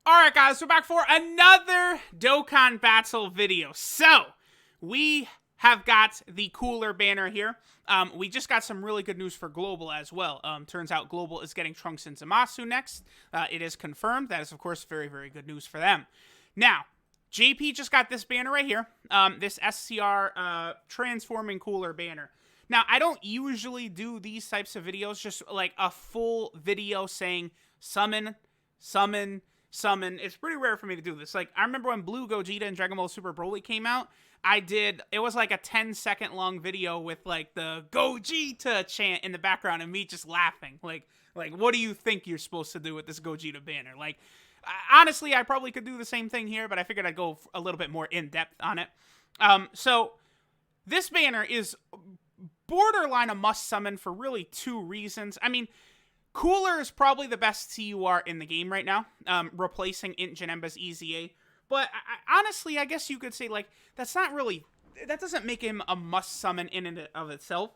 Alright guys, we're back for another Dokkan battle video. So, we have got the cooler banner here. We just got some really good news for Global as well. Turns out Global is getting Trunks and Zamasu next. It is confirmed. That is, of course, very, very good news for them. Now, JP just got this banner right here. This SCR transforming cooler banner. Now, I don't usually do these types of videos, just like a full video saying summon, summon, summon. It's pretty rare for me to do this. Like, I remember when Blue Gogeta and Dragon Ball Super Broly came out, it was like a 10-second long video with like the Gogeta chant in the background and me just laughing. Like, what do you think you're supposed to do with this Gogeta banner? Like, honestly, I probably could do the same thing here, but I figured I'd go a little bit more in-depth on it. So, this banner is borderline a must-summon for really two reasons. I mean, Cooler is probably the best TUR in the game right now, replacing Int Janemba's EZA. But honestly, I guess you could say, like, that doesn't make him a must-summon in and of itself.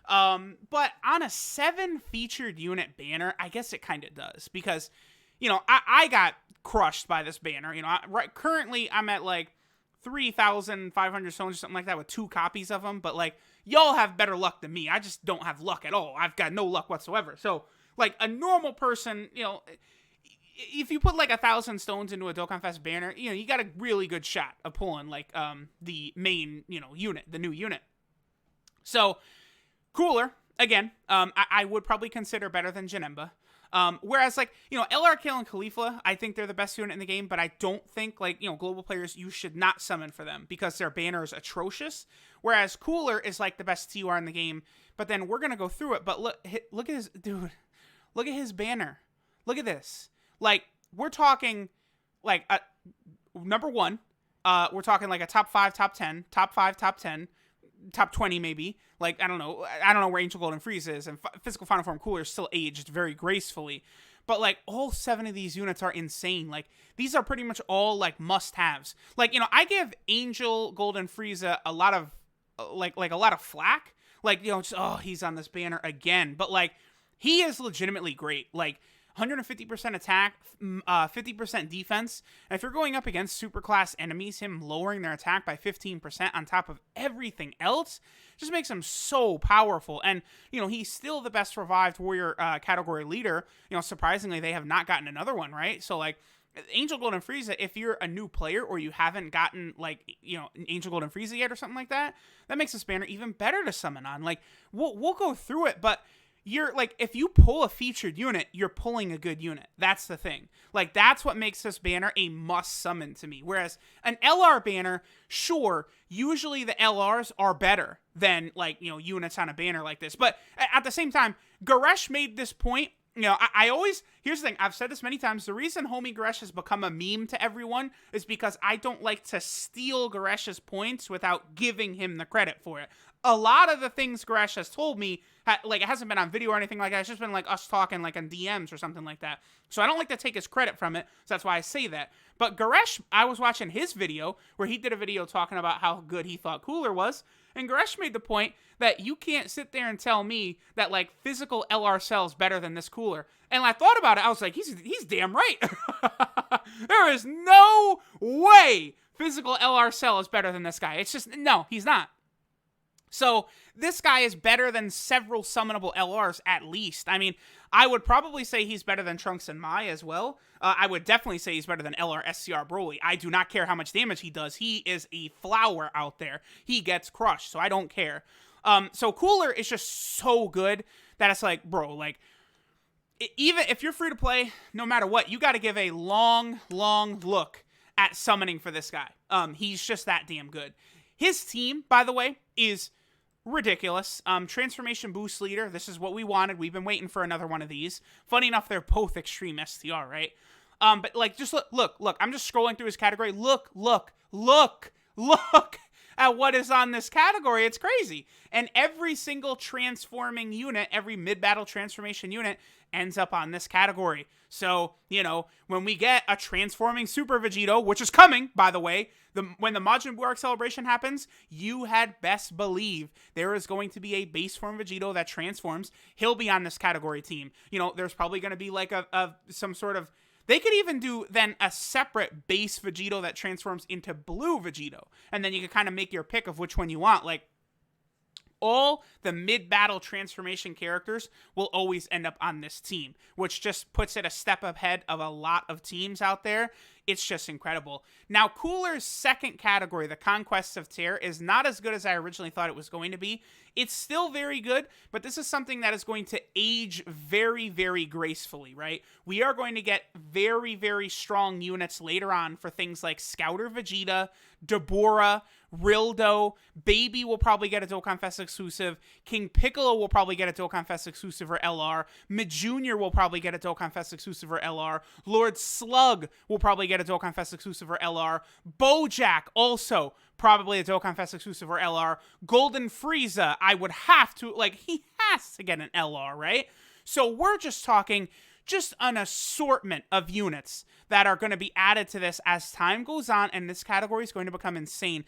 But on a 7-featured unit banner, I guess it kind of does. Because, you know, I got crushed by this banner. You know, currently I'm at, like, 3,500 stones or something like that with 2 copies of them. But, like, y'all have better luck than me. I just don't have luck at all. I've got no luck whatsoever. So, like, a normal person, you know, if you put, like, 1,000 stones into a Dokkan Fest banner, you know, you got a really good shot of pulling, like, the main, you know, unit, the new unit. So, Cooler, again, I would probably consider better than Janemba. Whereas, like, you know, LRK and Khalifa, I think they're the best unit in the game, but I don't think, like, you know, global players, you should not summon for them because their banner is atrocious. Whereas Cooler is, like, the best TUR in the game, but then we're going to go through it. But look at his, dude, look at his banner. Look at this. Like, we're talking, like, number 1, we're talking, like, a top 5, top 10, top 5, top 10, top 20 maybe. Like, I don't know where Angel Golden Frieza is, and Physical Final Form Cooler is still aged very gracefully. But, like, all 7 of these units are insane. Like, these are pretty much all, like, must-haves. Like, you know, I give Angel Golden Frieza a lot of, like a lot of flack. Like, you know, just, oh, he's on this banner again. But, like, he is legitimately great. Like, 150% attack, 50% defense. And if you're going up against superclass enemies, him lowering their attack by 15% on top of everything else just makes him so powerful. And, you know, he's still the best revived warrior category leader. You know, surprisingly, they have not gotten another one, right? So, like, Angel Golden Frieza, if you're a new player or you haven't gotten, like, you know, Angel Golden Frieza yet or something like that, that makes this banner even better to summon on. Like, we'll go through it, but you're, like, if you pull a featured unit, you're pulling a good unit. That's the thing. Like, that's what makes this banner a must-summon to me. Whereas an LR banner, sure, usually the LRs are better than, like, you know, units on a banner like this. But at the same time, Goresh made this point. You know, I always, here's the thing, I've said this many times, the reason Homie Goresh has become a meme to everyone is because I don't like to steal Goresh's points without giving him the credit for it. A lot of the things Goresh has told me, like, it hasn't been on video or anything like that, it's just been, like, us talking, like, on DMs or something like that. So I don't like to take his credit from it, so that's why I say that. But Goresh, I was watching his video, where he did a video talking about how good he thought Cooler was, and Goresh made the point that you can't sit there and tell me that, like, physical LR sells better than this Cooler. And I thought about it, I was like, he's damn right. There is no way physical LR cell is better than this guy. It's just, no, he's not. So, this guy is better than several summonable LRs, at least. I mean, I would probably say he's better than Trunks and Mai as well. I would definitely say he's better than LR SCR Broly. I do not care how much damage he does. He is a flower out there. He gets crushed, so I don't care. So, Cooler is just so good that it's like, bro, like, even if you're free to play, no matter what, you got to give a long, long look at summoning for this guy. He's just that damn good. His team, by the way, is ridiculous. Transformation Boost Leader. This is what we wanted. We've been waiting for another one of these. Funny enough, they're both extreme STR, right? But, like, just look. I'm just scrolling through his category. Look at what is on this category. It's crazy. And every single transforming unit, every mid-battle transformation unit ends up on this category. So, you know, when we get a transforming Super Vegito, which is coming, by the way, when the Majin Buu Arc celebration happens, you had best believe there is going to be a base form Vegito that transforms. He'll be on this category team. You know, there's probably going to be like some sort of They could even do then a separate base Vegito that transforms into blue Vegito. And then you can kind of make your pick of which one you want. Like, all the mid-battle transformation characters will always end up on this team, which just puts it a step ahead of a lot of teams out there. It's just incredible. Now, Cooler's second category, the Conquest of Terror, is not as good as I originally thought it was going to be. It's still very good, but this is something that is going to age very, very gracefully, right? We are going to get very, very strong units later on for things like Scouter Vegeta, Deborah, Rildo, Baby will probably get a Dokkan Fest exclusive, King Piccolo will probably get a Dokkan Fest exclusive or LR, Mid Jr. will probably get a Dokkan Fest exclusive or LR, Lord Slug will probably get a Dokkan Fest exclusive or LR, Bojack also probably a Dokkan Fest exclusive or LR, Golden Frieza, I would have to, like, he has to get an LR, right? So we're just talking just an assortment of units that are going to be added to this as time goes on, and this category is going to become insane.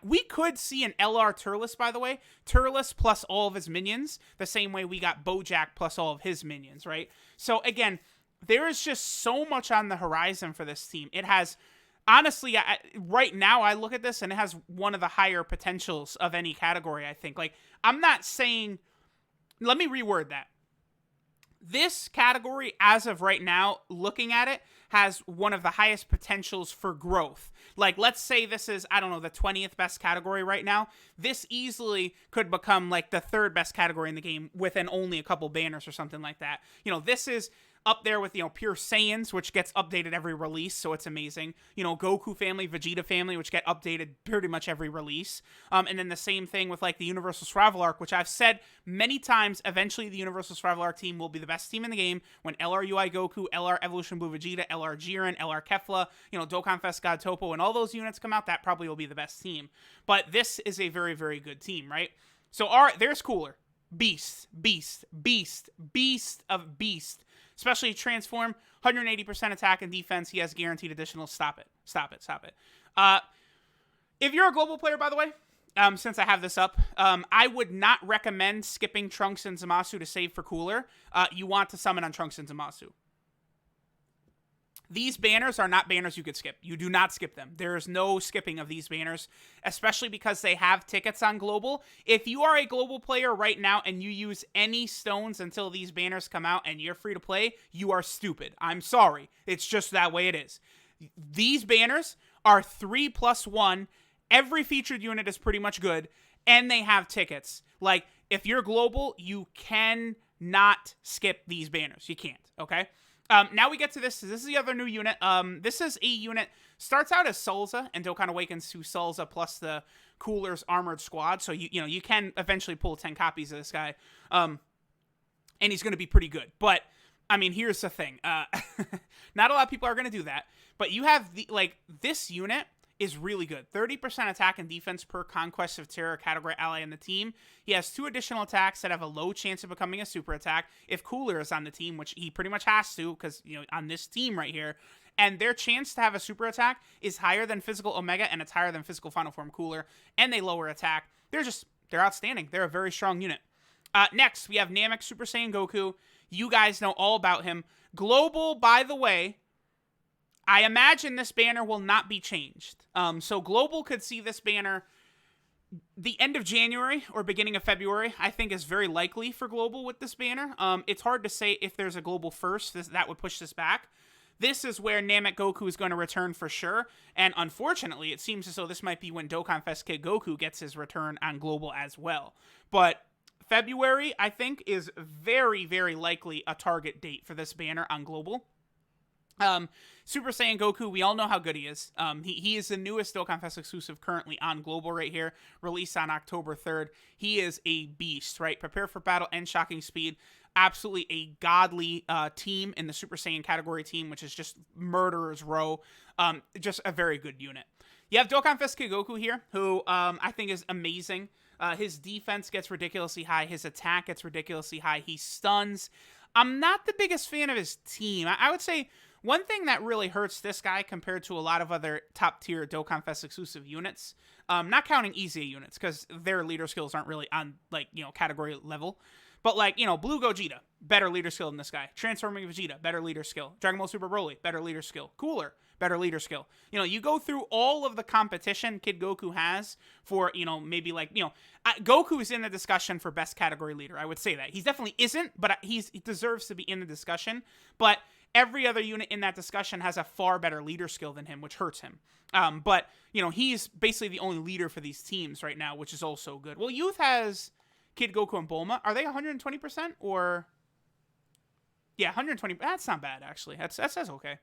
We could see an LR Turles, by the way. Turles plus all of his minions, the same way we got Bojack plus all of his minions, right? So, again, there is just so much on the horizon for this team. It has, honestly, right now I look at this, and it has one of the higher potentials of any category, I think. Like, I'm not saying, let me reword that. This category, as of right now, looking at it, has one of the highest potentials for growth. Like, let's say this is, I don't know, the 20th best category right now. This easily could become, like, the third best category in the game within only a couple banners or something like that. You know, this is up there with, you know, Pure Saiyans, which gets updated every release, so it's amazing. You know, Goku family, Vegeta family, which get updated pretty much every release. And then the same thing with, like, the Universal Survival Arc, which I've said many times, eventually the Universal Survival Arc team will be the best team in the game when LR UI Goku, LR Evolution Blue Vegeta, LR Jiren, LR Kefla, you know, Dokkan Fest God Topo, and all those units come out, that probably will be the best team. But this is a very, very good team, right? So, there's Cooler. Beast of beast. Especially transform, 180% attack and defense. He has guaranteed additional. Stop it. If you're a global player, by the way, since I have this up, I would not recommend skipping Trunks and Zamasu to save for Cooler. You want to summon on Trunks and Zamasu. These banners are not banners you could skip. You do not skip them. There is no skipping of these banners, especially because they have tickets on Global. If you are a Global player right now and you use any stones until these banners come out and you're free to play, you are stupid. I'm sorry. It's just that way it is. These banners are 3+1. Every featured unit is pretty much good, and they have tickets. Like, if you're Global, you cannot skip these banners. You can't, okay? Now we get to this. This is the other new unit. This is a unit, starts out as Sulza, and Dokkan Awakens to Sulza plus the Cooler's Armored Squad. So, you can eventually pull 10 copies of this guy. And he's going to be pretty good. But, I mean, here's the thing. Not a lot of people are going to do that. But you have, this unit is really good. 30% attack and defense per Conquest of Terror category ally in the team. He has 2 additional attacks that have a low chance of becoming a super attack if Cooler is on the team, which he pretty much has to because, on this team right here. And their chance to have a super attack is higher than Physical Omega, and it's higher than Physical Final Form Cooler, and they lower attack. They're outstanding. They're a very strong unit. Next, we have Namek Super Saiyan Goku. You guys know all about him. Global, by the way, I imagine this banner will not be changed. So Global could see this banner the end of January or beginning of February, I think is very likely for Global with this banner. It's hard to say if there's a Global first. That would push this back. This is where Namek Goku is going to return for sure. And unfortunately, it seems as though this might be when Dokkan Fest Kid Goku gets his return on Global as well. But February, I think, is very, very likely a target date for this banner on Global. Super Saiyan Goku, we all know how good he is. He is the newest Dokkan Fest exclusive currently on Global right here, released on October 3rd. He is a beast, right? Prepare for battle and shocking speed. Absolutely a godly team in the Super Saiyan category team, which is just Murderer's Row. Just a very good unit. You have Dokkan Fest Kid Goku here, who I think is amazing. His defense gets ridiculously high. His attack gets ridiculously high. He stuns. I'm not the biggest fan of his team. I would say one thing that really hurts this guy compared to a lot of other top-tier Dokkan Fest exclusive units, not counting easy units, because their leader skills aren't really on, category level, But like, you know, Blue Gogeta, better leader skill than this guy. Transforming Vegeta, better leader skill. Dragon Ball Super Broly, better leader skill. Cooler, better leader skill. You know, you go through all of the competition Kid Goku has for, you know, maybe like, you know, Goku is in the discussion for best category leader. I would say that. He definitely isn't, but he deserves to be in the discussion. But every other unit in that discussion has a far better leader skill than him, which hurts him. But, you know, he's basically the only leader for these teams right now, which is also good. Well, Youth has Kid Goku and Bulma. Are they 120% or... Yeah, 120. That's not bad, actually. That's okay.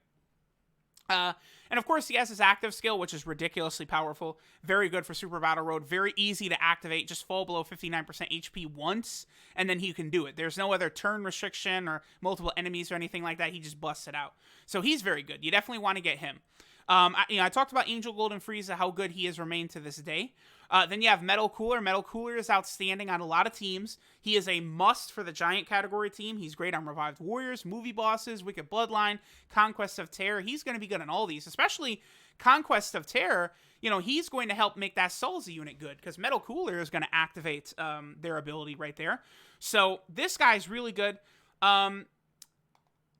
And of course, he has his active skill, which is ridiculously powerful. Very good for Super Battle Road. Very easy to activate. Just fall below 59% HP once, and then he can do it. There's no other turn restriction or multiple enemies or anything like that. He just busts it out. So he's very good. You definitely want to get him. I talked about Angel Gold and Frieza, how good he has remained to this day. Then you have Metal Cooler. Metal Cooler is outstanding on a lot of teams. He is a must for the Giant category team. He's great on Revived Warriors, Movie Bosses, Wicked Bloodline, Conquest of Terror. He's going to be good on all these, especially Conquest of Terror. You know, he's going to help make that Solza unit good because Metal Cooler is going to activate their ability right there. So this guy's really good.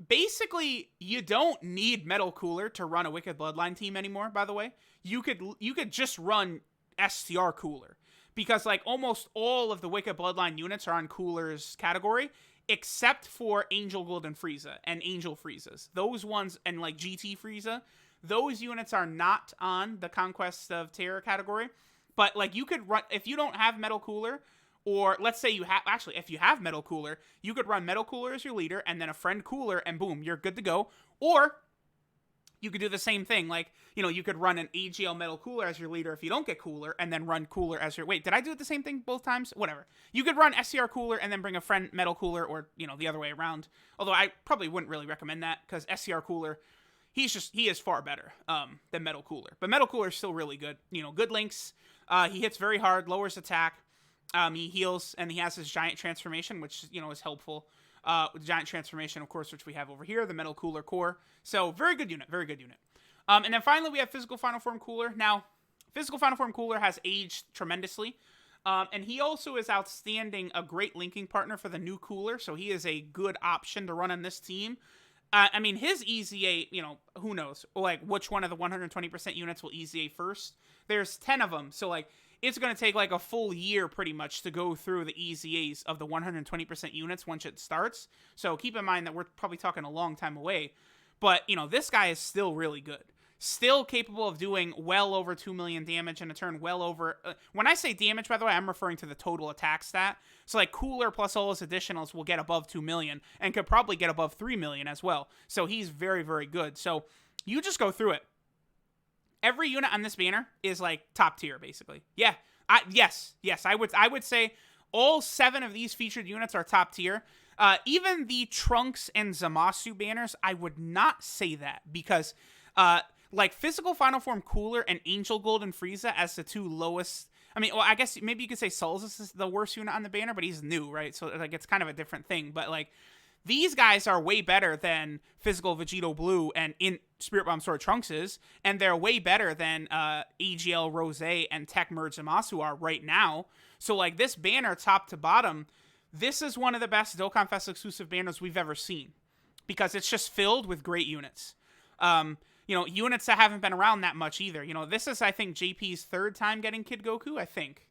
Basically, you don't need Metal Cooler to run a Wicked Bloodline team anymore, by the way. You could just run STR Cooler because like almost all of the Wicked Bloodline units are on Cooler's category except for Angel Gold and Frieza and Angel Friezas. Those ones and like GT Frieza, those units are not on the Conquest of Terror category. But like you could run, if you don't have Metal Cooler, or let's say you have, actually, if you have Metal Cooler, you could run Metal Cooler as your leader and then a friend Cooler and boom, you're good to go. Or you could do the same thing. Like, you know, you could run an AGL Metal Cooler as your leader if you don't get Cooler and then run Cooler as your... Wait, did I do it the same thing both times? Whatever. You could run SCR Cooler and then bring a friend Metal Cooler or, you know, the other way around. Although I probably wouldn't really recommend that because SCR Cooler, he is far better than Metal Cooler. But Metal Cooler is still really good. You know, good links. He hits very hard, lowers attack. He heals, and he has his Giant Transformation, which, you know, is helpful. Giant Transformation, of course, which we have over here, the Metal Cooler Core. So, very good unit, very good unit. And then finally, we have Physical Final Form Cooler. Now, Physical Final Form Cooler has aged tremendously. And he also is outstanding, a great linking partner for the new Cooler, so he is a good option to run on this team. I mean, his EZA, you know, who knows, like, which one of the 120% units will EZA first? There's 10 of them, so, like, it's going to take like a full year pretty much to go through the EZAs of the 120% units once it starts. So keep in mind that we're probably talking a long time away. But, you know, this guy is still really good. Still capable of doing well over 2 million damage in a turn, well over... when I say damage, by the way, I'm referring to the total attack stat. So, like, Cooler plus all his additionals will get above 2 million and could probably get above 3 million as well. So he's very, very good. So you just go through it. Every unit on this banner is like top tier, basically. Yeah, yes. I would say all 7 of these featured units are top tier. Even the Trunks and Zamasu banners, I would not say that because, like Physical Final Form Cooler and Angel Gold and Frieza as the 2 lowest. I mean, well, I guess maybe you could say Solstice is the worst unit on the banner, but he's new, right? So like it's kind of a different thing. But like these guys are way better than Physical Vegito Blue and in Spirit Bomb Sword Trunks is, and they're way better than AGL Rose and Tech Merge Zamasu are right now. So like this banner top to bottom, this is one of the best Dokkan Fest exclusive banners we've ever seen because it's just filled with great units. You know, units that haven't been around that much either. You know, this is, I think, JP's 3rd time getting Kid Goku, I think.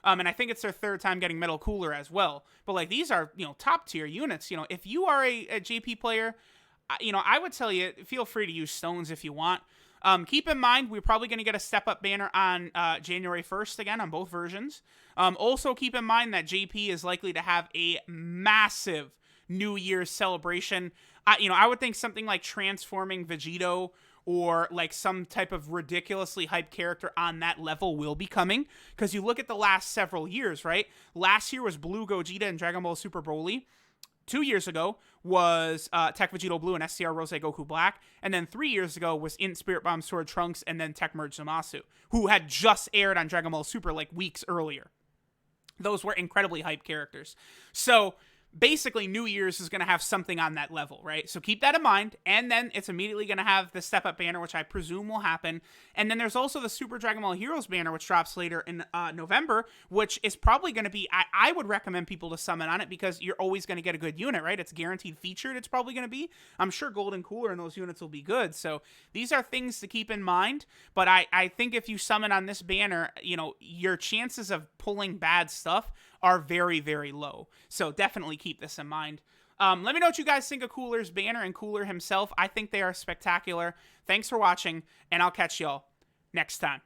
And I think it's their 3rd time getting Metal Cooler as well. But, like, these are, you know, top-tier units. You know, if you are a JP player, you know, I would tell you, feel free to use stones if you want. Keep in mind, we're probably going to get a step-up banner on January 1st again on both versions. Also, keep in mind that JP is likely to have a massive New Year's celebration. You know, I would think something like transforming Vegito or like some type of ridiculously hyped character on that level will be coming. Because you look at the last several years, right? Last year was Blue Gogeta and Dragon Ball Super Broly. 2 years ago was Tech Vegito Blue and SCR Rose Goku Black. And then 3 years ago was in Spirit Bomb Sword Trunks and then Tech Merge Zamasu, who had just aired on Dragon Ball Super like weeks earlier. Those were incredibly hyped characters. So basically New Year's is going to have something on that level, right? So keep that in mind. And then it's immediately going to have the Step Up banner, which I presume will happen. And then there's also the Super Dragon Ball Heroes banner, which drops later in November, which is probably going to be, I would recommend people to summon on it because you're always going to get a good unit, right? It's guaranteed featured. It's probably going to be. I'm sure Golden Cooler and those units will be good. So these are things to keep in mind. But I think if you summon on this banner, you know, your chances of pulling bad stuff are very, very low. So definitely keep this in mind. Let me know what you guys think of Cooler's banner and Cooler himself. I think they are spectacular. Thanks for watching, and I'll catch y'all next time.